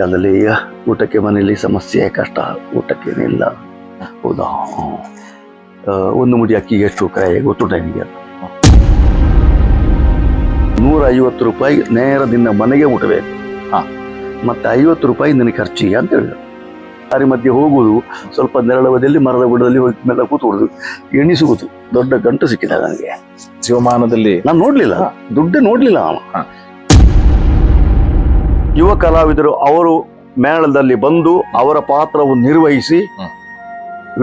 ಚಳಿಗಾಲದಲ್ಲಿ ಈಗ ಊಟಕ್ಕೆ ಮನೆಯಲ್ಲಿ ಸಮಸ್ಯೆ ಕಷ್ಟ, ಊಟಕ್ಕೇನಿಲ್ಲ. ಹೌದಾ? ಒಂದು ಮುಡಿ ಅಕ್ಕಿಗೆ ಎಷ್ಟು ರೂಪಾಯಿ ಗೊತ್ತುಂಟ ನಿಮಗೆ? 150 ರೂಪಾಯಿ ನೇರ ನಿನ್ನ ಮನೆಗೆ ಮುಟ್ಟಬೇಕು. ಮತ್ತೆ 50 ರೂಪಾಯಿ ನಿನಗೆ ಖರ್ಚಿಗೆ ಅಂತ ಹೇಳಿದ್ರು. ದಾರಿ ಮಧ್ಯೆ ಹೋಗುವುದು, ಸ್ವಲ್ಪ ನೆರಳವದಲ್ಲಿ ಮರದ ಬುಡದಲ್ಲಿ ಹೋಗಿ ಮೇಲೆ ಕೂತ್ಕೊಡುದು, ಎಣಿಸುವುದು. ದೊಡ್ಡ ಗಂಟು ಸಿಕ್ಕಿದ ನನಗೆ ಜೀವಮಾನದಲ್ಲಿ. ನಾನು ನೋಡ್ಲಿಲ್ಲ, ದುಡ್ಡೇ ನೋಡ್ಲಿಲ್ಲ ಅವನು. ಯುವ ಕಲಾವಿದರು ಅವರು ಮೇಳದಲ್ಲಿ ಬಂದು ಅವರ ಪಾತ್ರವನ್ನು ನಿರ್ವಹಿಸಿ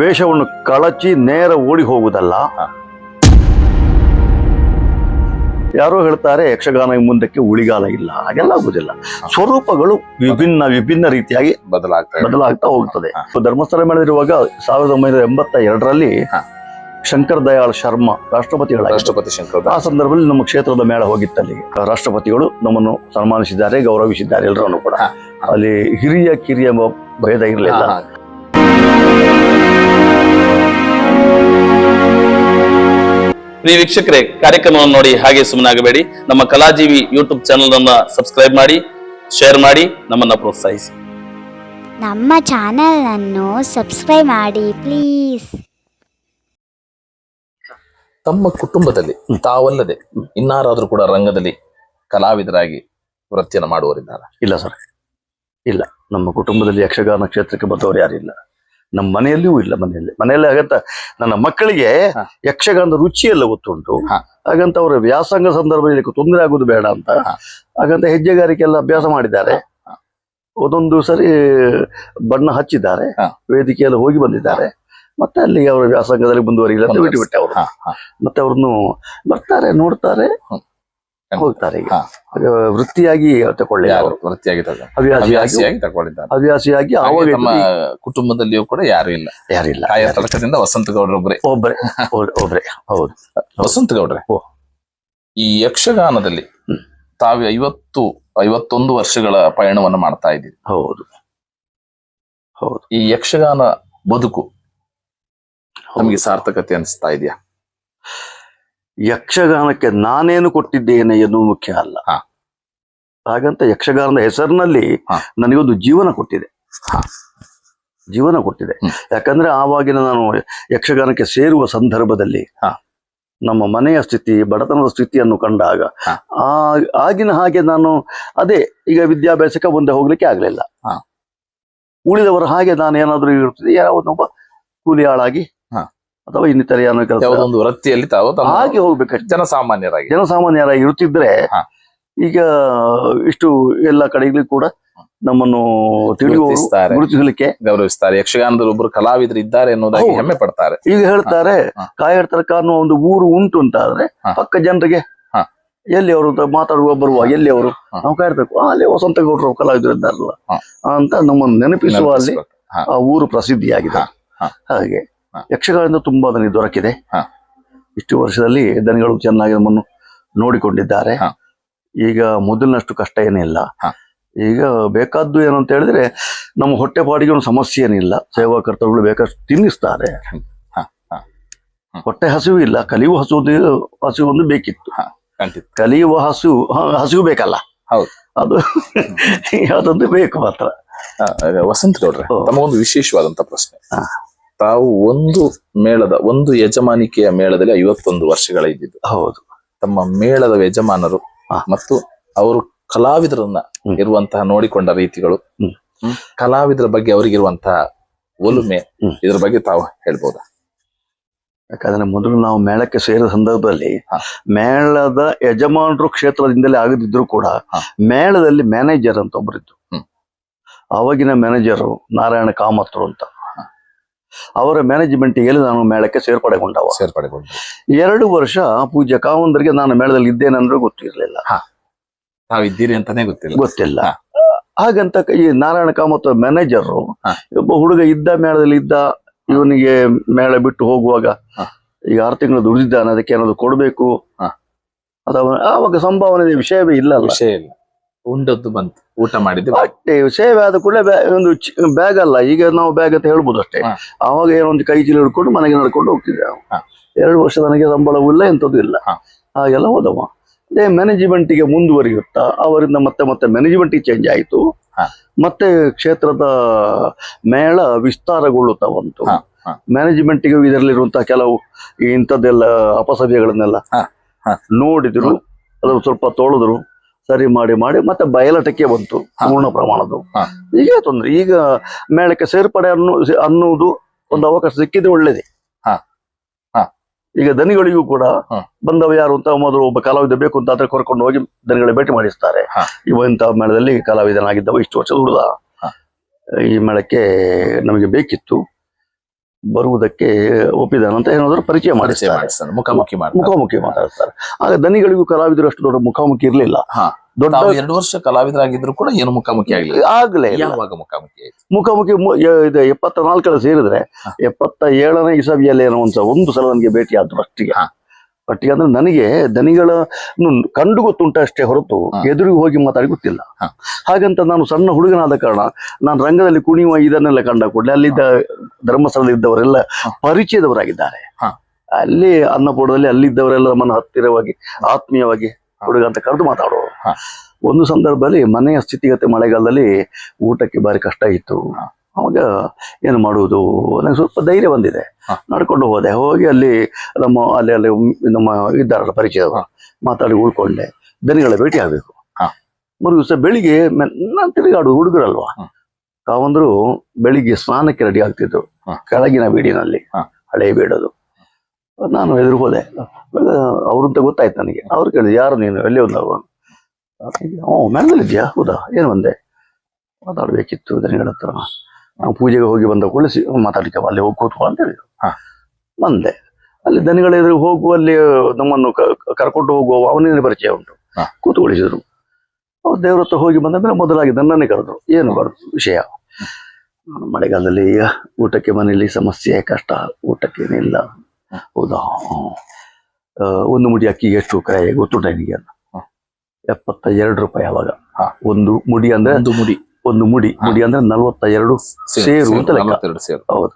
ವೇಷವನ್ನು ಕಳಚಿ ನೇರ ಓಡಿ ಹೋಗುವುದಲ್ಲ. ಯಾರೋ ಹೇಳ್ತಾರೆ ಯಕ್ಷಗಾನ ಮುಂದಕ್ಕೆ ಉಳಿಗಾಲ ಇಲ್ಲ, ಹಾಗೆಲ್ಲ ಆಗುದಿಲ್ಲ. ಸ್ವರೂಪಗಳು ವಿಭಿನ್ನ ರೀತಿಯಾಗಿ ಬದಲಾಗ್ತಾ ಹೋಗ್ತದೆ. ಧರ್ಮಸ್ಥಳ ಮೇಳದಿರುವಾಗ 1982ರಲ್ಲಿ ಶಂಕರ್ ದಯಾಳ್ ಶರ್ಮಾ ರಾಷ್ಟ್ರಪತಿ ಆ ಸಂದರ್ಭದಲ್ಲಿ ನಮ್ಮ ಕ್ಷೇತ್ರದ ಮೇಳ ಹೋಗಿತ್ತಲ್ಲಿ. ರಾಷ್ಟ್ರಪತಿಗಳು ನಮ್ಮನ್ನು ಸನ್ಮಾನಿಸಿದ್ದಾರೆ, ಗೌರವಿಸಿದ್ದಾರೆ ಎಲ್ಲರನ್ನು ಕೂಡ. ಅಲ್ಲಿ ಹಿರಿಯ ಕಿರಿಯ ಭೇದ ಇರಲಿಲ್ಲ. ಪ್ರಿಯ ವೀಕ್ಷಕರೇ, ಕಾರ್ಯಕ್ರಮವನ್ನು ನೋಡಿ ಹಾಗೆ ಸುಮ್ಮನಾಗಬೇಡಿ. ನಮ್ಮ ಕಲಾಜೀವಿ ಯೂಟ್ಯೂಬ್ ಚಾನೆಲ್ ಅನ್ನ ಸಬ್ಸ್ಕ್ರೈಬ್ ಮಾಡಿ, ಶೇರ್ ಮಾಡಿ, ನಮ್ಮನ್ನ ಪ್ರೋತ್ಸಾಹಿಸಿ. ನಮ್ಮ ಚಾನೆಲ್ ಅನ್ನು ಸಬ್ಸ್ಕ್ರೈಬ್ ಮಾಡಿ ಪ್ಲೀಸ್. ತಮ್ಮ ಕುಟುಂಬದಲ್ಲಿ ತಾವಲ್ಲದೆ ಇನ್ನಾರಾದ್ರೂ ಕೂಡ ರಂಗದಲ್ಲಿ ಕಲಾವಿದರಾಗಿ ವೃತ್ತಿಯನ್ನು ಮಾಡುವವರಿದ್ದಾರೆ? ಇಲ್ಲ ಸರ್, ಇಲ್ಲ. ನಮ್ಮ ಕುಟುಂಬದಲ್ಲಿ ಯಕ್ಷಗಾನ ಕ್ಷೇತ್ರಕ್ಕೆ ಬಂದವರು ಯಾರಿಲ್ಲ. ನಮ್ಮ ಮನೆಯಲ್ಲಿಯೂ ಇಲ್ಲ. ಮನೆಯಲ್ಲಿ ಹಾಗಂತ ನನ್ನ ಮಕ್ಕಳಿಗೆ ಯಕ್ಷಗಾನದ ರುಚಿ ಎಲ್ಲ ಗೊತ್ತುಂಟು. ಹಾಗಂತ ಅವರ ವ್ಯಾಸಂಗ ಸಂದರ್ಭದಲ್ಲಿ ತೊಂದರೆ ಆಗುದು ಬೇಡ ಅಂತ ಹಾಗಂತ ಹೆಜ್ಜೆಗಾರಿಕೆ ಎಲ್ಲ ಅಭ್ಯಾಸ ಮಾಡಿದ್ದಾರೆ. ಒಂದೊಂದು ಸರಿ ಬಣ್ಣ ಹಚ್ಚಿದ್ದಾರೆ, ವೇದಿಕೆಯಲ್ಲಿ ಹೋಗಿ ಬಂದಿದ್ದಾರೆ. ಮತ್ತೆ ಅಲ್ಲಿ ಅವರ ವ್ಯಾಸಂಗದಲ್ಲಿ ಮುಂದುವರಿಲ್ಲ ಅಂತ ಬಿಟ್ಟುಬಿಟ್ಟೆ ಅವರು. ಮತ್ತೆ ಅವ್ರನ್ನು ಬರ್ತಾರೆ, ನೋಡ್ತಾರೆ, ಹೋಗ್ತಾರೆ. ಈಗ ವೃತ್ತಿಯಾಗಿ ತಗೊಳ್ಳಿದ್ದಾರೆ, ಹವ್ಯಾಸಿಯಾಗಿ. ಆವಾಗ ನಮ್ಮ ಕುಟುಂಬದಲ್ಲಿಯೂ ಕೂಡ ಯಾರಿಲ್ಲ. ತಡಕದಿಂದ ವಸಂತ ಗೌಡ್ರೊಬ್ಬರೇ. ಒಬ್ರೆ. ಹೌದು, ವಸಂತ ಗೌಡ್ರೆ, ಈ ಯಕ್ಷಗಾನದಲ್ಲಿ ತಾವು 51 ವರ್ಷಗಳ ಪಯಣವನ್ನು ಮಾಡ್ತಾ ಇದ್ದೀರಿ. ಹೌದು. ಈ ಯಕ್ಷಗಾನ ಬದುಕು ನಮಗೆ ಸಾರ್ಥಕತೆ ಅನಿಸ್ತಾ ಇದೆಯಾ? ಯಕ್ಷಗಾನಕ್ಕೆ ನಾನೇನು ಕೊಟ್ಟಿದ್ದೇನೆ ಎನ್ನುವುದು ಮುಖ್ಯ ಅಲ್ಲ. ಹಾಗಂತ ಯಕ್ಷಗಾನದ ಹೆಸರಿನಲ್ಲಿ ನನಗೊಂದು ಜೀವನ ಕೊಟ್ಟಿದೆ. ಯಾಕಂದ್ರೆ ಆವಾಗಿನ ನಾನು ಯಕ್ಷಗಾನಕ್ಕೆ ಸೇರುವ ಸಂದರ್ಭದಲ್ಲಿ ನಮ್ಮ ಮನೆಯ ಸ್ಥಿತಿ, ಬಡತನದ ಸ್ಥಿತಿಯನ್ನು ಕಂಡಾಗ ಆಗಿನ ಹಾಗೆ ನಾನು ಈಗ ವಿದ್ಯಾಭ್ಯಾಸಕ್ಕೆ ಮುಂದೆ ಹೋಗ್ಲಿಕ್ಕೆ ಆಗ್ಲಿಲ್ಲ. ಉಳಿದವರು ಹಾಗೆ ನಾನು ಏನಾದ್ರೂ ಇರುತ್ತದೆ, ಯಾವುದೊಬ್ಬ ಕೂಲಿ ಆಳಾಗಿ ಅಥವಾ ಇನ್ನಿತರ ಯಾವುದೊಂದು ವೃತ್ತಿಯಲ್ಲಿ ತಾವು ಹಾಗೆ ಹೋಗ್ಬೇಕಷ್ಟೇ. ಜನಸಾಮಾನ್ಯರಾಗಿ ಇರುತ್ತಿದ್ರೆ ಈಗ ಇಷ್ಟು ಎಲ್ಲ ಕಡೆಗಳು ಕೂಡ ನಮ್ಮನ್ನು ಗುರುತಿಸಲಿಕ್ಕೆ ಗೌರವಿಸ್ತಾರೆ. ಯಕ್ಷಗಾನದಲ್ಲಿ ಒಬ್ಬರು ಕಲಾವಿದರು ಇದ್ದಾರೆ ಅನ್ನೋದಾಗಿ ಹೆಮ್ಮೆ ಪಡ್ತಾರೆ. ಈಗ ಹೇಳ್ತಾರೆ ಕಾಯಡ್ತರ್ಕ ಅನ್ನೋ ಒಂದು ಊರು ಉಂಟು ಅಂತ ಆದ್ರೆ ಪಕ್ಕ ಜನರಿಗೆ ಎಲ್ಲಿ ಅವರು ಮಾತಾಡುವ ಬರುವ, ಎಲ್ಲಿ ಅವರು ನಾವು ಕಾಯ್ತಕ್ಕ ಅಲ್ಲಿ ವಸಂತ ಗೌಡ್ರು ಕಲಾವಿದರು ಇದ್ದಾರಲ್ಲ ಅಂತ ನಮ್ಮನ್ನು ನೆನಪಿಸುವ ಅಲ್ಲಿ ಆ ಊರು ಪ್ರಸಿದ್ಧಿಯಾಗಿದೆ. ಹಾಗೆ ಯಕ್ಷಗಾನದಿಂದ ತುಂಬಾ ದನಿ ದೊರಕಿದೆ. ಇಷ್ಟು ವರ್ಷದಲ್ಲಿ ದನಿಗಳು ಚೆನ್ನಾಗಿ ನಮ್ಮನ್ನು ನೋಡಿಕೊಂಡಿದ್ದಾರೆ. ಈಗ ಮೊದಲಿನಷ್ಟು ಕಷ್ಟ ಏನಿಲ್ಲ. ಈಗ ಬೇಕಾದ್ದು ಏನು ಅಂತ ಹೇಳಿದ್ರೆ ನಮ್ಮ ಹೊಟ್ಟೆಪಾಡಿಗೆ ಒಂದು ಸಮಸ್ಯೆ ಏನಿಲ್ಲ. ಸೇವಾ ಕರ್ತವ್ಯಗಳು ಬೇಕಷ್ಟು ತಿನ್ನಿಸ್ತಾರೆ. ಹೊಟ್ಟೆ ಹಸಿವು ಇಲ್ಲ, ಕಲಿಯುವ ಹಸಿವು ಒಂದು ಬೇಕಿತ್ತು. ಕಲಿಯುವ ಹಸಿವು ಬೇಕಲ್ಲ, ಅದು ಅದೊಂದು ಬೇಕು ಮಾತ್ರ. ವಸಂತ ಗೌಡ್ರೆ, ತಮಗೊಂದು ವಿಶೇಷವಾದಂತ ಪ್ರಶ್ನೆ. ತಾವು ಒಂದು ಯಜಮಾನಿಕೆಯ ಮೇಳದಲ್ಲಿ 51 ವರ್ಷಗಳ ಇದ್ದಿದ್ದು. ಹೌದು. ತಮ್ಮ ಮೇಳದ ಯಜಮಾನರು ಮತ್ತು ಅವರು ಕಲಾವಿದರನ್ನ ಇರುವಂತಹ ನೋಡಿಕೊಂಡ ರೀತಿಗಳು, ಕಲಾವಿದರ ಬಗ್ಗೆ ಅವರಿಗಿರುವಂತಹ ಒಲುಮೆ, ಇದ್ರ ಬಗ್ಗೆ ತಾವು ಹೇಳ್ಬೋದಾ? ಯಾಕಂದ್ರೆ ಮೊದಲು ನಾವು ಮೇಳಕ್ಕೆ ಸೇರಿದ ಸಂದರ್ಭದಲ್ಲಿ ಮೇಳದ ಯಜಮಾನರು ಕ್ಷೇತ್ರದಿಂದಲೇ ಆಗದಿದ್ರು ಕೂಡ ಮೇಳದಲ್ಲಿ ಮ್ಯಾನೇಜರ್ ಅಂತ ಒಬ್ಬರಿದ್ದು. ಆವಾಗಿನ ಮ್ಯಾನೇಜರು ನಾರಾಯಣ ಕಾಮತ್ರು ಅಂತ. ಅವರ ಮ್ಯಾನೇಜ್ಮೆಂಟಿಗೆ ನಾನು ಮೇಳಕ್ಕೆ ಸೇರ್ಪಡೆಗೊಂಡ 2 ವರ್ಷ ಪೂಜ್ಯ ಕಾವಂದರಿಗೆ ನಾನು ಮೇಳದಲ್ಲಿ ಇದ್ದೇನೆ ಅಂದ್ರೆ ಗೊತ್ತಿರಲಿಲ್ಲ. ನಾವಿದ್ದೀರಿ ಅಂತಾನೆ ಗೊತ್ತಿಲ್ಲ. ಹಾಗಂತ ಈ ನಾರಾಯಣ ಕಾಮತ್ ಮ್ಯಾನೇಜರ್ ಒಬ್ಬ ಹುಡುಗ ಇದ್ದ, ಮೇಳದಲ್ಲಿ ಇದ್ದ, ಇವನಿಗೆ ಮೇಳ ಬಿಟ್ಟು ಹೋಗುವಾಗ ಈಗ 6 ತಿಂಗಳು ದುಡಿದಿದ್ದಾನೆ, ಅದಕ್ಕೆ ಏನಾದ್ರು ಕೊಡ್ಬೇಕು ಅಥವಾ ಆವಾಗ ಸಂಭಾವನೆ ವಿಷಯವೇ ಇಲ್ಲ. ಉಂಡದ್ದು ಬಂತು, ಊಟ ಮಾಡಿದ್ದು ಅಷ್ಟೇ. ಸೇವೆ ಆದ ಕೂಡಲೇ ಒಂದು ಬ್ಯಾಗ್ ಅಲ್ಲ, ಈಗ ನಾವು ಬ್ಯಾಗ್ ಅಂತ ಹೇಳ್ಬೋದು ಅಷ್ಟೇ. ಆವಾಗ ಏನೊಂದು ಕೈ ಚೀಲ ಹಿಡ್ಕೊಂಡು ಮನೆಗೆ ನಡ್ಕೊಂಡು ಹೋಗ್ತಿದ್ದೆ. 2 ವರ್ಷ ನನಗೆ ಸಂಬಳವೂ ಇಲ್ಲ, ಎಂಥದ್ದು ಇಲ್ಲ. ಹಾಗೆಲ್ಲ ಹೋದವ. ಅದೇ ಮ್ಯಾನೇಜ್ಮೆಂಟಿಗೆ ಮುಂದುವರಿಯುತ್ತಾ ಅವರಿಂದ ಮತ್ತೆ ಮ್ಯಾನೇಜ್ಮೆಂಟಿಗೆ ಚೇಂಜ್ ಆಯಿತು. ಮತ್ತೆ ಕ್ಷೇತ್ರದ ಮೇಳ ವಿಸ್ತಾರಗೊಳ್ಳುತ್ತಾ ಬಂತು. ಮ್ಯಾನೇಜ್ಮೆಂಟ್ಗೆ ಇದರಲ್ಲಿರುವಂತಹ ಕೆಲವು ಇಂಥದ್ದೆಲ್ಲ ಅಪಸವ್ಯಗಳನ್ನೆಲ್ಲ ನೋಡಿದ್ರು, ಅದ್ರ ಸ್ವಲ್ಪ ತೊಳೆದ್ರು, ಸರಿ ಮಾಡಿ ಮತ್ತೆ ಬಯಲಾಟಕ್ಕೆ ಬಂತು ಪೂರ್ಣ ಪ್ರಮಾಣದ. ಈಗ ತೊಂದ್ರೆ, ಈಗ ಮೇಳಕ್ಕೆ ಸೇರ್ಪಡೆ ಅನ್ನುವುದು ಒಂದು ಅವಕಾಶ ಸಿಕ್ಕಿದ್ರೆ ಒಳ್ಳೇದೇ. ಈಗ ದನಿಗಳಿಗೂ ಕೂಡ ಬಂದವ ಯಾರು ಅಂತ ಮೊದಲು ಒಬ್ಬ ಕಲಾವಿದ ಬೇಕು ಅಂತ ಆದ್ರೆ ಕರ್ಕೊಂಡು ಹೋಗಿ ದನಿಗಳ ಭೇಟಿ ಮಾಡಿಸ್ತಾರೆ. ಇವ ಇಂಥ ಮೇಳದಲ್ಲಿ ಕಲಾವಿದನಾಗಿದ್ದವ, ಇಷ್ಟು ವರ್ಷ ದುಡ್ದ, ಈ ಮೇಳಕ್ಕೆ ನಮಗೆ ಬೇಕಿತ್ತು, ಬರುವುದಕ್ಕೆ ಒಪ್ಪಿದಾನಂತ ಏನಾದ್ರು ಪರಿಚಯ ಮಾಡಿಸ್ತಾರೆ, ಮುಖಾಮುಖಿ ಮಾತಾಡ್ತಾರೆ. ಆಗ ದನಿಗಳಿಗೂ ಕಲಾವಿದರು ಅಷ್ಟು ದೊಡ್ಡ ಮುಖಾಮುಖಿ ಇರ್ಲಿಲ್ಲ. ದೊಡ್ಡ 2 ವರ್ಷ ಕಲಾವಿದರಾಗಿದ್ರು ಕೂಡ ಏನು ಮುಖಾಮುಖಿ ಆಗ್ಲೇ ಮುಖಾಮುಖಿ ಇದೆ. 74 ಸೇರಿದ್ರೆ 77ನೇ ಇಸವಿಯಲ್ಲಿ ಏನೋ ಒಂದು ಸಲ ನನಗೆ ಭೇಟಿ ಆದ್ರು ಅಷ್ಟಿಗೆ ಅಂದ್ರೆ ನನಗೆ ದನಿಗಳನ್ನು ಕಂಡು ಗೊತ್ತುಂಟ ಅಷ್ಟೇ ಹೊರತು ಎದುರಿಗೆ ಹೋಗಿ ಮಾತಾಡಿ ಗೊತ್ತಿಲ್ಲ. ಹಾಗಂತ ನಾನು ಸಣ್ಣ ಹುಡುಗನಾದ ಕಾರಣ ನಾನು ರಂಗದಲ್ಲಿ ಕುಣಿಯುವ ಇದನ್ನೆಲ್ಲ ಕಂಡ ಕೂಡಲೇ ಅಲ್ಲಿದ್ದ ಧರ್ಮಸ್ಥಳದಲ್ಲಿ ಇದ್ದವರೆಲ್ಲ ಪರಿಚಯದವರಾಗಿದ್ದಾರೆ. ಅಲ್ಲಿ ಅನ್ನಪೂರ್ಣದಲ್ಲಿ ಅಲ್ಲಿದ್ದವರೆಲ್ಲ ನಮ್ಮನ್ನು ಹತ್ತಿರವಾಗಿ ಆತ್ಮೀಯವಾಗಿ ಹುಡುಗ ಅಂತ ಕರೆದು ಮಾತಾಡುವ. ಒಂದು ಸಂದರ್ಭದಲ್ಲಿ ಮನೆಯ ಸ್ಥಿತಿಗತಿ ಮಳೆಗಾಲದಲ್ಲಿ ಊಟಕ್ಕೆ ಬಾರಿ ಕಷ್ಟ ಇತ್ತು. ಅವಾಗ ಏನು ಮಾಡುವುದು, ನನಗೆ ಸ್ವಲ್ಪ ಧೈರ್ಯ ಬಂದಿದೆ, ನಡ್ಕೊಂಡು ಹೋಗಿ ಅಲ್ಲಿ ನಮ್ಮ ಇದ್ದಾರಲ್ಲ ಪರಿಚಯದವರು ಮಾತಾಡಿ ಉಳ್ಕೊಂಡೆ. ದನಿಗಳ ಭೇಟಿ ಆಗ್ಬೇಕು. ಮರು ದಿವಸ ಬೆಳಿಗ್ಗೆ ನಾನು ತಿರುಗಾಡುದು, ಹುಡುಗರಲ್ವಾ ಕಾವಂದ್ರು ಬೆಳಿಗ್ಗೆ ಸ್ನಾನಕ್ಕೆ ರೆಡಿ ಆಗ್ತಿದ್ರು ಕೆಳಗಿನ ಬೀಡಿನಲ್ಲಿ, ಹಳೆ ಬೀಡೋದು. ನಾನು ಎದುರು ಹೋದೆ, ಅವ್ರಂತ ಗೊತ್ತಾಯ್ತು ನನಗೆ. ಅವ್ರು ಕೇಳಿದೆ, ಯಾರು ನೀನು, ಎಲ್ಲಿ ಒಂದವ? ಮೇಳದಲ್ಲಿದ್ಯಾ? ಹೌದಾ, ಏನು ಬಂದೆ? ಮಾತಾಡ್ಬೇಕಿತ್ತು ದನಿಗಳ ಹತ್ರ. ನಾವು ಪೂಜೆಗೆ ಹೋಗಿ ಬಂದ ಕೂಡಲೇ ಮಾತಾಡ್ಲಿಕ್ಕೆ ಅಲ್ಲಿ ಹೋಗಿ ಕೂತ್ಕೊ ಅಂತ ಹೇಳಿದ್ರು. ಬಂದೆ. ಅಲ್ಲಿ ದನಿಗಳ ಎದುರು ಹೋಗುವಲ್ಲಿ ನಮ್ಮನ್ನು ಕರ್ಕೊಂಡು ಹೋಗುವ ಅವನಿಗೆ ಪರಿಚಯ ಉಂಟು, ಕೂತ್ಕೊಳಿಸಿದ್ರು. ಅವ್ರು ದೇವ್ರ ಹತ್ರ ಹೋಗಿ ಬಂದ ಮೇಲೆ ಮೊದಲಾಗಿ ನನ್ನನ್ನೇ ಕರೆದ್ರು. ಏನು ಬರೋದು ವಿಷಯ? ಮಳೆಗಾಲದಲ್ಲಿ ಊಟಕ್ಕೆ ಮನೆಯಲ್ಲಿ ಸಮಸ್ಯೆ, ಕಷ್ಟ, ಊಟಕ್ಕೇನಿಲ್ಲ. ಹೌದಾ, ಒಂದು ಮುಡಿ ಅಕ್ಕಿಗೆ ಎಷ್ಟು ಕ್ರಯ ಗೊತ್ತುಂಟ ನಿಮಗೆ? 72 ರೂಪಾಯಿ. ಅವಾಗ ಒಂದು ಮುಡಿ ಅಂದ್ರೆ ಒಂದು ಮುಡಿ ಅಂದ್ರೆ 42 ಸೇರು ಅಂತ ಲೆಕ್ಕ. ಹೌದು,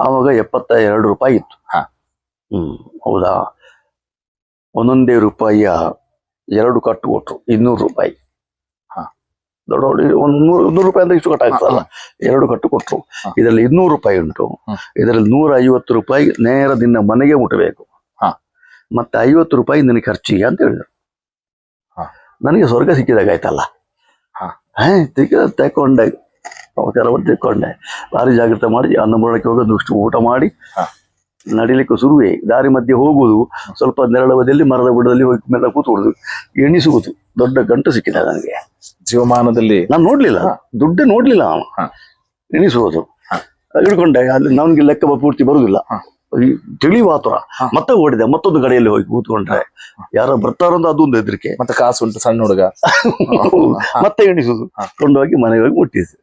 ಆವಾಗ 72 ರೂಪಾಯಿ ಇತ್ತು. ಹೌದಾ, ಒಂದೊಂದೇ ರೂಪಾಯಿಯ 2 ಕಟ್ಟು ಕೊಟ್ರು, 200 ರೂಪಾಯಿ. ದೊಡ್ಡ 100 ರೂಪಾಯಿ ಅಂದ್ರೆ ಇಷ್ಟು ಕಟ್ಟಾಗ್ತದಲ್ಲ, 2 ಕಟ್ಟು ಕೊಟ್ರು. ಇದರಲ್ಲಿ 200 ರೂಪಾಯಿ ಉಂಟು. ಇದರಲ್ಲಿ 150 ರೂಪಾಯಿ ನೇರ ದಿನ ಮನೆಗೆ ಮುಟ್ಟಬೇಕು, ಮತ್ತೆ 50 ರೂಪಾಯಿ ನಿನಗೆ ಖರ್ಚಿಗೆ ಅಂತ ಹೇಳಿದ್ರು. ನನಗೆ ಸ್ವರ್ಗ ಸಿಕ್ಕಿದಾಗ ಆಯ್ತಲ್ಲ. ತಕೊಂಡೆ, ತಿಳ್ಕೊಂಡೆ, ಭಾರಿ ಜಾಗ್ರತೆ ಮಾಡಿ ಅನ್ನಪೂರ್ಣಕ್ಕೆ ಹೋಗೋದು, ಇಷ್ಟು ಊಟ ಮಾಡಿ ನಡಿಲಿಕ್ಕೆ ಶುರುವೇ. ದಾರಿ ಮಧ್ಯೆ ಹೋಗುದು, ಸ್ವಲ್ಪ ನೆರಳವದಲ್ಲಿ ಮರದ ಬುಡದಲ್ಲಿ ಹೋಗಿ ಮೇಲೆ ಕೂತ್ಕೊಡುದು, ಎಣಿಸುವುದು. ದೊಡ್ಡ ಗಂಟು ಸಿಕ್ಕಿದೆ ನನಗೆ ಜೀವಮಾನದಲ್ಲಿ. ನಾನು ನೋಡ್ಲಿಲ್ಲ, ದುಡ್ಡೇ ನೋಡ್ಲಿಲ್ಲ. ಎಣಿಸುವುದು ಹಿಡ್ಕೊಂಡೆ. ಅಲ್ಲಿ ನನ್ಗೆ ಲೆಕ್ಕ ಪೂರ್ತಿ ಬರುದಿಲ್ಲ, ತಿಳಿವಾತುರ. ಮತ್ತೆ ಓಡಿದೆ, ಮತ್ತೊಂದು ಕಡೆಯಲ್ಲಿ ಹೋಗಿ ಕೂತ್ಕೊಂಡ್ರೆ ಯಾರೋ ಬರ್ತಾರಂತ ಅದೊಂದು ಹೆದರಿಕೆ. ಮತ್ತೆ ಕಾಸು ಉಂಟು, ಸಣ್ಣ ಹುಡುಗ. ಮತ್ತೆ ಎಣಿಸುದು, ಕೊಂಡೋಗಿ ಮನೆಗೆ ಹೋಗಿ ಮುಟ್ಟಿಸಿ.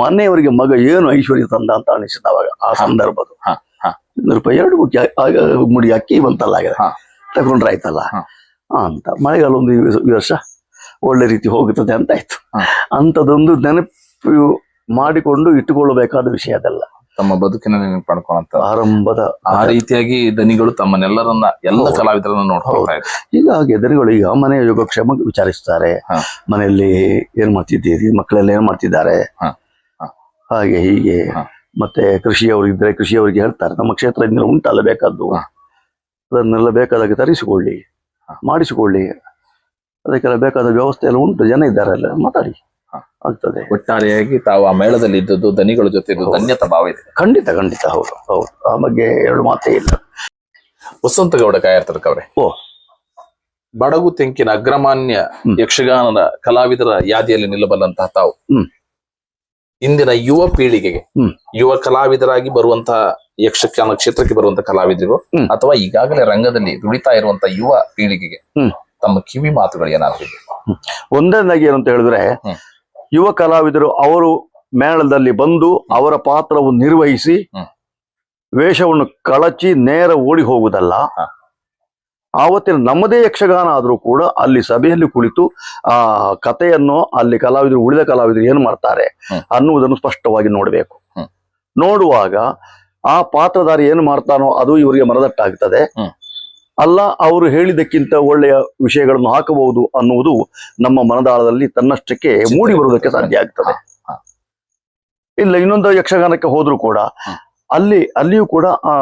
ಮನೆಯವರಿಗೆ ಮಗ ಏನು ಐಶ್ವರ್ಯ ತಂದ ಅಂತ ಅನಿಸಿದ ಅವಾಗ ಆ ಸಂದರ್ಭದ್ದು. 200 ರೂಪಾಯಿ 2 ಮುಡಿ ಅಕ್ಕಿ ಬಂತಲ್ಲ, ಆಗಿದೆ ತಗೊಂಡ್ರೆ ಆಯ್ತಲ್ಲ ಅಂತ. ಮಳೆಗಾಲ ಒಂದು ಈ ವರ್ಷ ಒಳ್ಳೆ ರೀತಿ ಹೋಗುತ್ತದೆ ಅಂತ ಆಯ್ತು. ಅಂತದೊಂದು ನೆನಪು ಮಾಡಿಕೊಂಡು ಇಟ್ಟುಕೊಳ್ಳಬೇಕಾದ ವಿಷಯ ಅದೆಲ್ಲ. ತಮ್ಮ ಬದುಕಿನ ಪಡ್ಕೊಂಡಂತ ಆರಂಭದ ಆ ರೀತಿಯಾಗಿ ದನಿಗಳು ತಮ್ಮನ್ನೆಲ್ಲರನ್ನ ಎಲ್ಲ ಕಲಾವಿದರನ್ನ ನೋಡ್ಕೊಳ್ತಾ ಇದ್ದಾರೆ. ಹೀಗಾಗಿ ದನಿಗಳು ಈಗ ಮನೆಯ ಯೋಗಕ್ಷೇಮ ವಿಚಾರಿಸ್ತಾರೆ. ಮನೆಯಲ್ಲಿ ಏನ್ ಮಾಡ್ತಿದ್ದೀರಿ, ಮಕ್ಕಳೆಲ್ಲ ಏನ್ ಮಾಡ್ತಿದ್ದಾರೆ, ಹಾಗೆ ಹೀಗೆ. ಮತ್ತೆ ಕೃಷಿಯವರು ಇದ್ರೆ ಕೃಷಿಯವರಿಗೆ ಹೇಳ್ತಾರೆ, ನಮ್ಮ ಕ್ಷೇತ್ರದಿಂದ ಉಂಟಲ್ಲ ಬೇಕಾದ್ದು, ಅದನ್ನೆಲ್ಲ ಬೇಕಾದಾಗ ತರಿಸಿಕೊಳ್ಳಿ, ಮಾಡಿಸಿಕೊಳ್ಳಿ, ಅದಕ್ಕೆಲ್ಲ ಬೇಕಾದ ವ್ಯವಸ್ಥೆ ಎಲ್ಲ ಉಂಟು, ಜನ ಇದ್ದಾರೆ, ಅಲ್ಲ ಮಾತಾಡಿ ಆಗ್ತದೆ. ಒಟ್ಟಾರೆಯಾಗಿ ತಾವು ಆ ಮೇಳದಲ್ಲಿ ಇದ್ದದ್ದು, ದನಿಗಳ ಜೊತೆ ಧನ್ಯತಾ ಭಾವ ಇದೆ. ಖಂಡಿತ ಖಂಡಿತ, ಹೌದು ಹೌದು, ಆ ಬಗ್ಗೆ 2 ಮಾತೇ ಇಲ್ಲ. ವಸಂತಗೌಡ ಕಾಯರ್ತರ್ಕವ್ರೆ, ಬಡಗು ತೆಂಕಿನ ಅಗ್ರಮಾನ್ಯ ಯಕ್ಷಗಾನದ ಕಲಾವಿದರ ಯಾದಿಯಲ್ಲಿ ನಿಲ್ಲಬಲ್ಲಂತಹ ತಾವು ಇಂದಿನ ಯುವ ಪೀಳಿಗೆಗೆ, ಯುವ ಕಲಾವಿದರಾಗಿ ಬರುವಂತಹ ಯಕ್ಷಗಾನ ಕ್ಷೇತ್ರಕ್ಕೆ ಬರುವಂತಹ ಕಲಾವಿದರು ಅಥವಾ ಈಗಾಗಲೇ ರಂಗದಲ್ಲಿ ದುಡಿತಾ ಇರುವಂತಹ ಯುವ ಪೀಳಿಗೆಗೆ ತಮ್ಮ ಕಿವಿ ಮಾತುಗಳು ಏನಾದ್ರು? ಒಂದನೇದಾಗಿ ಏನಂತ ಹೇಳಿದ್ರೆ, ಯುವ ಕಲಾವಿದರು ಅವರು ಮೇಳದಲ್ಲಿ ಬಂದು ಅವರ ಪಾತ್ರವನ್ನು ನಿರ್ವಹಿಸಿ ವೇಷವನ್ನು ಕಳಚಿ ನೇರ ಓಡಿ ಹೋಗುವುದಲ್ಲ. ಆವತ್ತಿನ ನಮ್ಮದೇ ಯಕ್ಷಗಾನ ಆದ್ರೂ ಕೂಡ ಅಲ್ಲಿ ಸಭೆಯಲ್ಲಿ ಕುಳಿತು ಆ ಕಥೆಯನ್ನು ಅಲ್ಲಿ ಕಲಾವಿದರು, ಉಳಿದ ಕಲಾವಿದರು ಏನು ಮಾಡ್ತಾರೆ ಅನ್ನುವುದನ್ನು ಸ್ಪಷ್ಟವಾಗಿ ನೋಡಬೇಕು. ನೋಡುವಾಗ ಆ ಪಾತ್ರಧಾರಿ ಏನು ಮಾಡ್ತಾನೋ ಅದು ಇವರಿಗೆ ಮನದಟ್ಟಾಗ್ತದೆ. ಅಲ್ಲ ಅವರು ಹೇಳಿದ್ದಕ್ಕಿಂತ ಒಳ್ಳೆಯ ವಿಷಯಗಳನ್ನು ಹಾಕಬಹುದು ಅನ್ನುವುದು ನಮ್ಮ ಮನದಾಳದಲ್ಲಿ ತನ್ನಷ್ಟಕ್ಕೆ ಮೂಡಿ ಬರುವುದಕ್ಕೆ ಸಾಧ್ಯ ಆಗ್ತದೆ. ಇಲ್ಲ ಇನ್ನೊಂದು ಯಕ್ಷಗಾನಕ್ಕೆ ಹೋದ್ರೂ ಕೂಡ ಅಲ್ಲಿಯೂ ಕೂಡ ಆ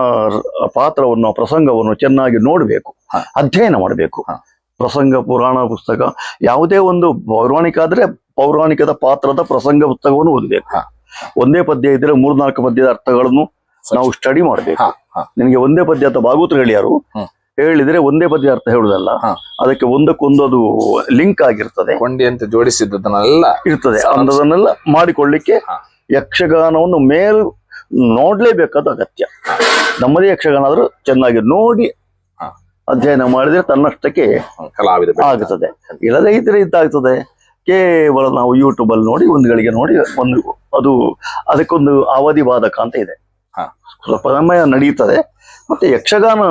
ಪಾತ್ರವನ್ನು ಪ್ರಸಂಗವನ್ನು ಚೆನ್ನಾಗಿ ನೋಡಬೇಕು, ಅಧ್ಯಯನ ಮಾಡಬೇಕು. ಪ್ರಸಂಗ ಪುರಾಣ ಪುಸ್ತಕ ಯಾವುದೇ ಒಂದು ಪೌರಾಣಿಕ ಆದ್ರೆ ಪೌರಾಣಿಕದ ಪಾತ್ರದ ಪ್ರಸಂಗ ಪುಸ್ತಕವನ್ನು ಓದಬೇಕು. ಒಂದೇ ಪದ್ಯ ಇದ್ರೆ 3-4 ಪದ್ಯದ ಅರ್ಥಗಳನ್ನು ನಾವು ಸ್ಟಡಿ ಮಾಡಬೇಕು. ನಿನಗೆ ಒಂದೇ ಪದ್ಯ ಅಂತ ಭಾಗವತರು ಹೇಳ್ಯಾರು, ಹೇಳಿದ್ರೆ ಒಂದೇ ಪದ್ಯ ಅರ್ಥ ಹೇಳುದಲ್ಲ, ಅದಕ್ಕೆ ಒಂದಕ್ಕೊಂದು ಅದು ಲಿಂಕ್ ಆಗಿರ್ತದೆ, ಕೊಂಡಿಯಂತೆ ಜೋಡಿಸಿದ್ದನ್ನೆಲ್ಲ ಇರ್ತದೆ. ಅದನ್ನೆಲ್ಲ ಮಾಡಿಕೊಳ್ಳಿಕ್ಕೆ ಯಕ್ಷಗಾನವನ್ನು ನೋಡ್ಲೇಬೇಕಾದ ಅಗತ್ಯ. ನಮ್ಮದೇ ಯಕ್ಷಗಾನ ಆದ್ರೂ ಚೆನ್ನಾಗಿ ನೋಡಿ ಅಧ್ಯಯನ ಮಾಡಿದ್ರೆ ತನ್ನಷ್ಟಕ್ಕೆ ಕಲಾವಿದ ಆಗುತ್ತದೆ. ಇಲ್ಲದೇ ಇದ್ರೆ ಇದ್ದಾಗ್ತದೆ. ಕೇವಲ ನಾವು ಯೂಟ್ಯೂಬ್ ಅಲ್ಲಿ ನೋಡಿ ಒಂದು ಗಳಿಗೆ ನೋಡಿ ಅದು ಅದಕ್ಕೊಂದು ಅವಧಿ ಬಾಧಕ ಅಂತ ಇದೆ, ಸ್ವಲ್ಪ ಸಮಯ ನಡೆಯುತ್ತದೆ. ಮತ್ತೆ ಯಕ್ಷಗಾನ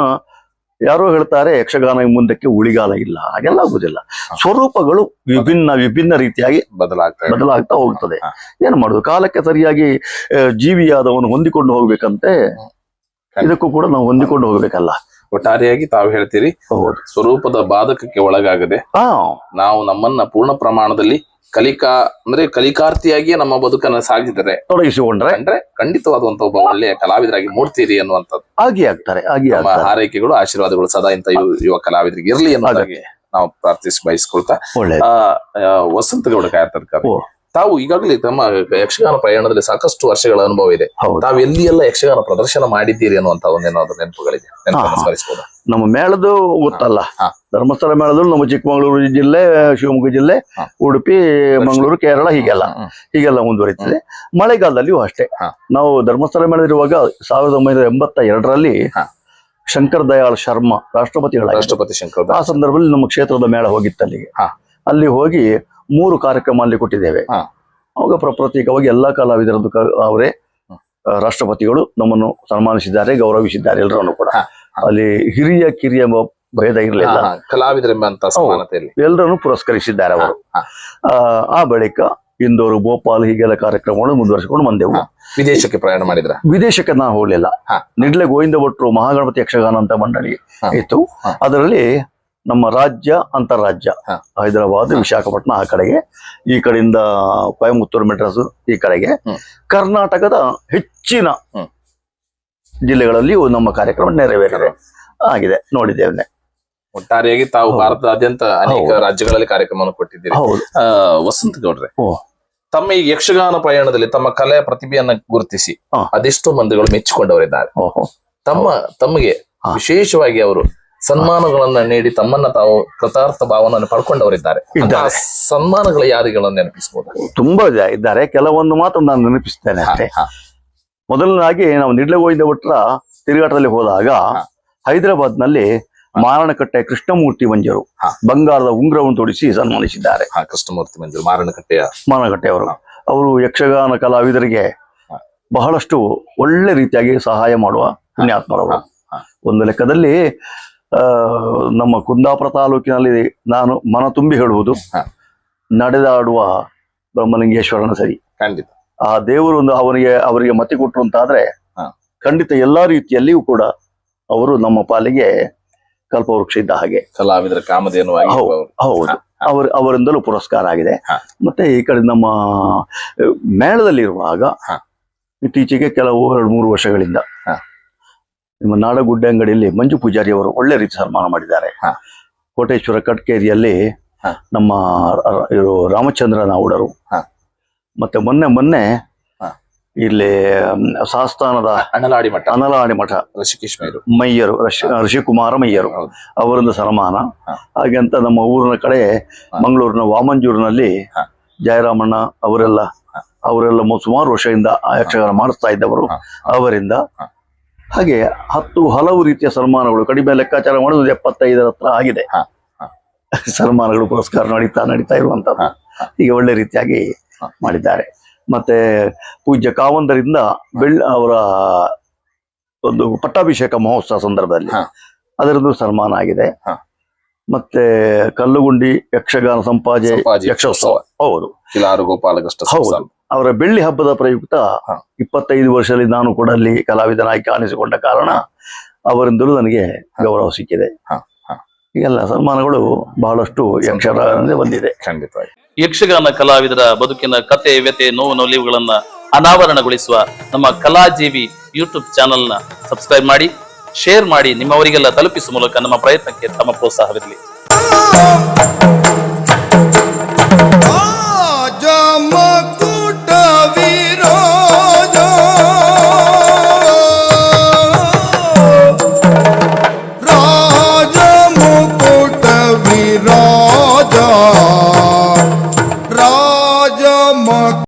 ಯಾರೋ ಹೇಳ್ತಾರೆ ಯಕ್ಷಗಾನ ಮುಂದಕ್ಕೆ ಉಳಿಗಾಲ ಇಲ್ಲ, ಹಾಗೆಲ್ಲ ಆಗುದಿಲ್ಲ. ಸ್ವರೂಪಗಳು ವಿಭಿನ್ನ ರೀತಿಯಾಗಿ ಬದಲಾಗ್ತಾ ಹೋಗ್ತದೆ. ಏನು ಮಾಡುದು, ಕಾಲಕ್ಕೆ ಸರಿಯಾಗಿ ಜೀವಿಯಾದವನು ಹೊಂದಿಕೊಂಡು ಹೋಗ್ಬೇಕಂತೆ ಇದಕ್ಕೂ ಕೂಡ ನಾವು ಹೊಂದಿಕೊಂಡು ಹೋಗ್ಬೇಕಲ್ಲ. ಒಟ್ಟಾರೆಯಾಗಿ ತಾವು ಹೇಳ್ತೀರಿ, ಹೌದು, ಸ್ವರೂಪದ ಬಾಧಕಕ್ಕೆ ಒಳಗಾಗದೆ ನಾವು ನಮ್ಮನ್ನ ಪೂರ್ಣ ಪ್ರಮಾಣದಲ್ಲಿ ಕಲಿಕಾರ್ಥಿಯಾಗಿಯೇ ನಮ್ಮ ಬದುಕನ್ನು ಸಾಗಿದರೆ ತೊಡಗಿಸಿಕೊಂಡ್ರೆ ಖಂಡಿತವಾದಂತ ಒಬ್ಬ ಒಳ್ಳೆಯ ಕಲಾವಿದರಾಗಿ ಮೂಡ್ತೀರಿ ಅನ್ನುವಂಥದ್ದು ಆಗ್ತಾರೆ. ನಮ್ಮ ಹಾರೈಕೆಗಳು ಆಶೀರ್ವಾದಗಳು ಸದಾ ಇಂತ ಯುವ ಕಲಾವಿದರಿಗೆ ಇರ್ಲಿ ಅನ್ನೋದಾಗಿ ನಾವು ಪ್ರಾರ್ಥಿಸಿ ಬಯಸ್ಕೊಳ್ತಾ, ವಸಂತ ಗೌಡ ಕಾಯರ್ತರ್ಕರ್, ತಾವು ಈಗಾಗಲೇ ತಮ್ಮ ಯಕ್ಷಗಾನ ಪ್ರಯಾಣದಲ್ಲಿ ಸಾಕಷ್ಟು ವರ್ಷಗಳ ಅನುಭವ ಇದೆ. ತಾವು ಎಲ್ಲಿ ಎಲ್ಲ ಯಕ್ಷಗಾನ ಪ್ರದರ್ಶನ ಮಾಡಿದ್ದೀರಿ ಅನ್ನುವಂತ ಒಂದೇನಾದ್ರು ನೆನಪುಗಳಿದೆ, ಸ್ಮರಿಸಬಹುದು? ನಮ್ಮ ಮೇಳದು ಗೊತ್ತಲ್ಲ, ಧರ್ಮಸ್ಥಳ ಮೇಳದಲ್ಲಿ ನಮ್ಮ ಚಿಕ್ಕಮಗಳೂರು ಜಿಲ್ಲೆ, ಶಿವಮೊಗ್ಗ ಜಿಲ್ಲೆ, ಉಡುಪಿ, ಮಂಗಳೂರು, ಕೇರಳ ಹೀಗೆಲ್ಲ ಮುಂದುವರಿತದೆ. ಮಳೆಗಾಲದಲ್ಲಿಯೂ ಅಷ್ಟೇ. ನಾವು ಧರ್ಮಸ್ಥಳ ಮೇಳದಿರುವಾಗ 1982ರಲ್ಲಿ ಶಂಕರ್ ದಯಾಳ್ ಶರ್ಮಾ ರಾಷ್ಟ್ರಪತಿ ಶಂಕರ್, ಆ ಸಂದರ್ಭದಲ್ಲಿ ನಮ್ಮ ಕ್ಷೇತ್ರದ ಮೇಳ ಹೋಗಿತ್ತು ಅಲ್ಲಿಗೆ. ಅಲ್ಲಿ ಹೋಗಿ 3 ಕಾರ್ಯಕ್ರಮ ಅಲ್ಲಿ ಕೊಟ್ಟಿದ್ದೇವೆ. ಅವಾಗ ಪ್ರತ್ಯೇಕವಾಗಿ ಎಲ್ಲಾ ಕಲಾವಿದರದ್ದು ಅವರೇ ರಾಷ್ಟ್ರಪತಿಗಳು ನಮ್ಮನ್ನು ಸನ್ಮಾನಿಸಿದ್ದಾರೆ, ಗೌರವಿಸಿದ್ದಾರೆ. ಎಲ್ಲರನ್ನು ಕೂಡ ಅಲ್ಲಿ ಹಿರಿಯ ಕಿರಿಯ ಭೇದ ಇರಲಿಲ್ಲ, ಕಲಾವಿದರೆಂಬಂತ ಸಮಾನತೆಯಲ್ಲಿ ಎಲ್ಲರನ್ನು ಪುರಸ್ಕರಿಸಿದ್ದಾರೆ ಅವರು. ಆ ಬಳಿಕ ಇಂದೋರು, ಭೋಪಾಲ್ ಹೀಗೆಲ್ಲ ಕಾರ್ಯಕ್ರಮಗಳು ಮುಂದುವರಿಸಿಕೊಂಡು ಬಂದೆವು. ವಿದೇಶಕ್ಕೆ ಪ್ರಯಾಣ ಮಾಡಿದ್ರ? ವಿದೇಶಕ್ಕೆ ನಾವು ಹೋಗ್ಲಿಲ್ಲ. ನಿಡ್ಲೆ ಗೋವಿಂದ ಭಟ್ರು ಮಹಾಗಣಪತಿ ಯಕ್ಷಗಾನ ಅಂತ ಮಂಡಳಿ ಇತ್ತು. ಅದರಲ್ಲಿ ನಮ್ಮ ರಾಜ್ಯ, ಅಂತಾರಾಜ್ಯ, ಹೈದರಾಬಾದ್, ವಿಶಾಖಪಟ್ಟಣ ಆ ಕಡೆಗೆ, ಈ ಕಡೆಯಿಂದ ಕೊಯಮತ್ತೂರು, ಮೆಡ್ರಾಸ್ ಈ ಕಡೆಗೆ, ಕರ್ನಾಟಕದ ಹೆಚ್ಚಿನ ಜಿಲ್ಲೆಗಳಲ್ಲಿಯೂ ನಮ್ಮ ಕಾರ್ಯಕ್ರಮ ನೆರವೇರಿದೆ ಆಗಿದೆ, ನೋಡಿದ್ದೇವೆ. ಒಟ್ಟಾರೆಯಾಗಿ ತಾವು ಭಾರತದಾದ್ಯಂತ ಅನೇಕ ರಾಜ್ಯಗಳಲ್ಲಿ ಕಾರ್ಯಕ್ರಮವನ್ನು ಕೊಟ್ಟಿದ್ದೀರಿ. ವಸಂತ ಗೌಡ್ರೆ, ತಮ್ಮ ಈ ಯಕ್ಷಗಾನ ಪ್ರಯಾಣದಲ್ಲಿ ತಮ್ಮ ಕಲೆಯ ಪ್ರತಿಭೆಯನ್ನ ಗುರುತಿಸಿ ಅದೆಷ್ಟೋ ಮಂದಿಗಳು ಮೆಚ್ಚಿಕೊಂಡವರಿದ್ದಾರೆ. ತಮಗೆ ವಿಶೇಷವಾಗಿ ಅವರು ಸನ್ಮಾನಗಳನ್ನ ನೀಡಿ ತಮ್ಮನ್ನ ತಾವು ಕೃತಾರ್ಥ ಭಾವನೆಯನ್ನು ಪಡ್ಕೊಂಡವರಿದ್ದಾರೆ. ಸನ್ಮಾನಗಳು ಯಾರಿಗಳನ್ನು ನೆನಪಿಸಬಹುದು? ತುಂಬಾ ಇದ್ದಾರೆ, ಕೆಲವೊಂದು ಮಾತ್ರ ನಾನು ನೆನಪಿಸ್ತೇನೆ ಅಷ್ಟೇ. ಮೊದಲನಾಗಿ ನಾವು ನಿಡ್ಲೆ ಗೋವಿಂದ ಭಟ್ರ ತಿರುಗಾಟದಲ್ಲಿ ಹೋದಾಗ ಹೈದರಾಬಾದ್ ನಲ್ಲಿ ಮಾರಣಕಟ್ಟೆ ಕೃಷ್ಣಮೂರ್ತಿ ಮಂಜರು ಬಂಗಾರದ ಉಂಗುರವನ್ನು ತೊಡಿಸಿ ಸನ್ಮಾನಿಸಿದ್ದಾರೆ. ಕೃಷ್ಣಮೂರ್ತಿ ಮಂಜರು ಮಾರಣಕಟ್ಟೆಯವರು. ಅವರು ಯಕ್ಷಗಾನ ಕಲಾವಿದರಿಗೆ ಬಹಳಷ್ಟು ಒಳ್ಳೆ ರೀತಿಯಾಗಿ ಸಹಾಯ ಮಾಡುವ ಪುಣ್ಯಾತ್ಮರವರು. ಒಂದು ಲೆಕ್ಕದಲ್ಲಿ ನಮ್ಮ ಕುಂದಾಪುರ ತಾಲೂಕಿನಲ್ಲಿ ನಾನು ಮನ ತುಂಬಿ ಹೇಳುವುದು, ನಡೆದಾಡುವ ಬ್ರಹ್ಮಲಿಂಗೇಶ್ವರನ ಸರಿ. ಖಂಡಿತ ಆ ದೇವರು ಅವರಿಗೆ ಮತಿ ಕೊಟ್ಟರು ಅಂತಾದ್ರೆ ಖಂಡಿತ ಎಲ್ಲಾ ರೀತಿಯಲ್ಲಿಯೂ ಕೂಡ ಅವರು ನಮ್ಮ ಪಾಲಿಗೆ ಕಲ್ಪವೃಕ್ಷ ಇದ್ದ ಹಾಗೆ. ಕಲಾವಿದರ ಕಾಮಧೇನುವಾಗಿ. ಹೌದು, ಅವರಿಂದಲೂ ಪುರಸ್ಕಾರ ಆಗಿದೆ. ಮತ್ತೆ ಈ ಕಡೆ ನಮ್ಮ ಮೇಳದಲ್ಲಿರುವಾಗ ಇತ್ತೀಚೆಗೆ ಕೆಲವು 2-3 ವರ್ಷಗಳಿಂದ ನಿಮ್ಮ ನಾಡಗುಡ್ಡೆ ಅಂಗಡಿಯಲ್ಲಿ ಮಂಜು ಪೂಜಾರಿ ಅವರು ಒಳ್ಳೆ ರೀತಿ ಸನ್ಮಾನ ಮಾಡಿದ್ದಾರೆ. ಕೋಟೇಶ್ವರ ಕಟ್ಕೇರಿಯಲ್ಲಿ ನಮ್ಮ ಇವರು ರಾಮಚಂದ್ರ ನಾವುಡರು. ಮತ್ತೆ ಮೊನ್ನೆ ಇಲ್ಲಿ ಸಾಸ್ತಾನದ ಅನಲಾಡಿ ಮಠ ಋಷಿಕುಮಾರ ಮಯ್ಯರು ಅವರಿಂದ ಸನ್ಮಾನ. ಹಾಗೆಂತ ನಮ್ಮ ಊರಿನ ಕಡೆ ಮಂಗಳೂರಿನ ವಾಮಂಜೂರಿನಲ್ಲಿ ಜಯರಾಮಣ್ಣ ಅವರೆಲ್ಲ ಸುಮಾರು ವರ್ಷದಿಂದ ಯಕ್ಷಗಾನ ಮಾಡಿಸ್ತಾ ಇದ್ದವರು, ಅವರಿಂದ. ಹಾಗೆ ಹಲವು ರೀತಿಯ ಸನ್ಮಾನಗಳು, ಕಡಿಮೆ ಲೆಕ್ಕಾಚಾರ ಮಾಡೋದು 75 ಹತ್ರ ಆಗಿದೆ ಸನ್ಮಾನಗಳು, ಪುರಸ್ಕಾರ ನಡೀತಾ ಇರುವಂತದ್ದು. ಹೀಗೆ ಒಳ್ಳೆ ರೀತಿಯಾಗಿ ಮಾಡಿದ್ದಾರೆ. ಮತ್ತೆ ಪೂಜ್ಯ ಕಾವಂದರಿಂದ ಅವರ ಒಂದು ಪಟ್ಟಾಭಿಷೇಕ ಮಹೋತ್ಸವ ಸಂದರ್ಭದಲ್ಲಿ ಅದರದ್ದು ಸನ್ಮಾನ ಆಗಿದೆ. ಮತ್ತೆ ಕಲ್ಲುಗುಂಡಿ ಯಕ್ಷಗಾನ ಸಂಪಾಜೆ ಯಕ್ಷೋತ್ಸವ, ಹೌದು, ಗೋಪಾಲಕೃಷ್ಣ ಅವರ ಬೆಳ್ಳಿ ಹಬ್ಬದ ಪ್ರಯುಕ್ತ 25 ವರ್ಷದಲ್ಲಿ ನಾನು ಕೂಡ ಅಲ್ಲಿ ಕಲಾವಿದನಾಗಿ ಕಾಣಿಸಿಕೊಂಡ ಕಾರಣ ಅವರಿಂದಲೂ ನನಗೆ ಗೌರವ ಸಿಕ್ಕಿದೆ. ಈಗೆಲ್ಲ ಸನ್ಮಾನಗಳು ಬಹಳಷ್ಟು ಯಕ್ಷಗಾನದಿಂದ ಬಂದಿದೆ. ಖಂಡಿತವಾಗಿ ಯಕ್ಷಗಾನ ಕಲಾವಿದರ ಬದುಕಿನ ಕತೆ, ವ್ಯತೆ, ನೋವು ನಲಿವುಗಳನ್ನ ಅನಾವರಣಗೊಳಿಸುವ ನಮ್ಮ ಕಲಾಜೀವಿ ಯೂಟ್ಯೂಬ್ ಚಾನೆಲ್ನ ಸಬ್ಸ್ಕ್ರೈಬ್ ಮಾಡಿ, ಶೇರ್ ಮಾಡಿ, ನಿಮ್ಮವರಿಗೆಲ್ಲ ತಲುಪಿಸುವ ಮೂಲಕ ನಮ್ಮ ಪ್ರಯತ್ನಕ್ಕೆ ತಮ್ಮ ಪ್ರೋತ್ಸಾಹವಿರಲಿ.